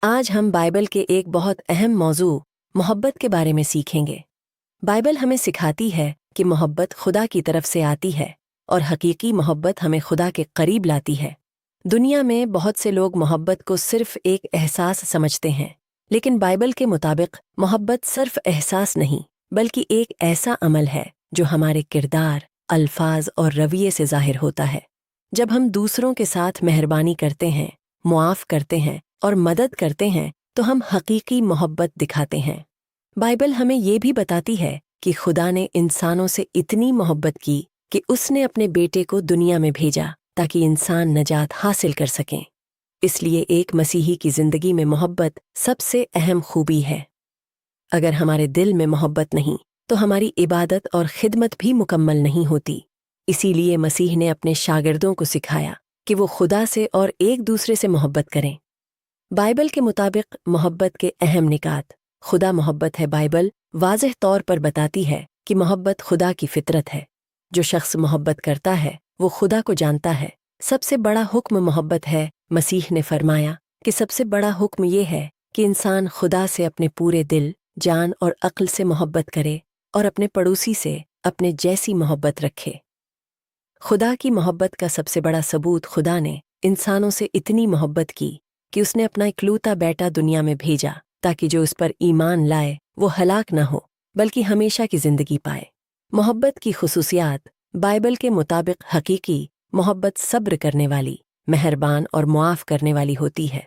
آج ہم بائبل کے ایک بہت اہم موضوع محبت کے بارے میں سیکھیں گے۔ بائبل ہمیں سکھاتی ہے کہ محبت خدا کی طرف سے آتی ہے اور حقیقی محبت ہمیں خدا کے قریب لاتی ہے۔ دنیا میں بہت سے لوگ محبت کو صرف ایک احساس سمجھتے ہیں، لیکن بائبل کے مطابق محبت صرف احساس نہیں بلکہ ایک ایسا عمل ہے جو ہمارے کردار، الفاظ اور رویے سے ظاہر ہوتا ہے۔ جب ہم دوسروں کے ساتھ مہربانی کرتے ہیں، معاف کرتے ہیں اور مدد کرتے ہیں تو ہم حقیقی محبت دکھاتے ہیں۔ بائبل ہمیں یہ بھی بتاتی ہے کہ خدا نے انسانوں سے اتنی محبت کی کہ اس نے اپنے بیٹے کو دنیا میں بھیجا تاکہ انسان نجات حاصل کر سکیں۔ اس لیے ایک مسیحی کی زندگی میں محبت سب سے اہم خوبی ہے۔ اگر ہمارے دل میں محبت نہیں تو ہماری عبادت اور خدمت بھی مکمل نہیں ہوتی۔ اسی لیے مسیح نے اپنے شاگردوں کو سکھایا کہ وہ خدا سے اور ایک دوسرے سے محبت کریں۔ بائبل کے مطابق محبت کے اہم نکات۔ خدا محبت ہے۔ بائبل واضح طور پر بتاتی ہے کہ محبت خدا کی فطرت ہے۔ جو شخص محبت کرتا ہے وہ خدا کو جانتا ہے۔ سب سے بڑا حکم محبت ہے۔ مسیح نے فرمایا کہ سب سے بڑا حکم یہ ہے کہ انسان خدا سے اپنے پورے دل، جان اور عقل سے محبت کرے اور اپنے پڑوسی سے اپنے جیسی محبت رکھے۔ خدا کی محبت کا سب سے بڑا ثبوت خدا نے انسانوں سے اتنی محبت کی کہ اس نے اپنا اکلوتا بیٹا دنیا میں بھیجا تاکہ جو اس پر ایمان لائے وہ ہلاک نہ ہو بلکہ ہمیشہ کی زندگی پائے۔ محبت کی خصوصیات۔ بائبل کے مطابق حقیقی محبت صبر کرنے والی، مہربان اور معاف کرنے والی ہوتی ہے۔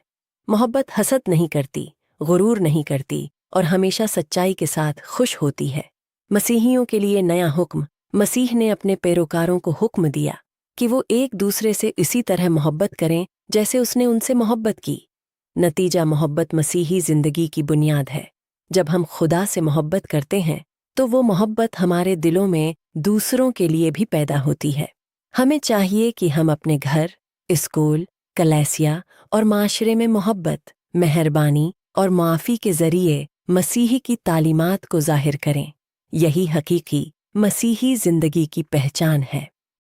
محبت حسد نہیں کرتی، غرور نہیں کرتی اور ہمیشہ سچائی کے ساتھ خوش ہوتی ہے۔ مسیحیوں کے لیے نیا حکم۔ مسیح نے اپنے پیروکاروں کو حکم دیا کہ وہ ایک دوسرے سے اسی طرح محبت کریں جیسے اس نے ان سے محبت کی۔ نتیجہ محبت مسیحی زندگی کی بنیاد ہے۔ جب ہم خدا سے محبت کرتے ہیں تو وہ محبت ہمارے دلوں میں دوسروں کے لیے بھی پیدا ہوتی ہے۔ ہمیں چاہیے کہ ہم اپنے گھر، اسکول، کلیسیا اور معاشرے میں محبت، مہربانی اور معافی کے ذریعے مسیحی کی تعلیمات کو ظاہر کریں۔ یہی حقیقی مسیحی زندگی کی پہچان ہے۔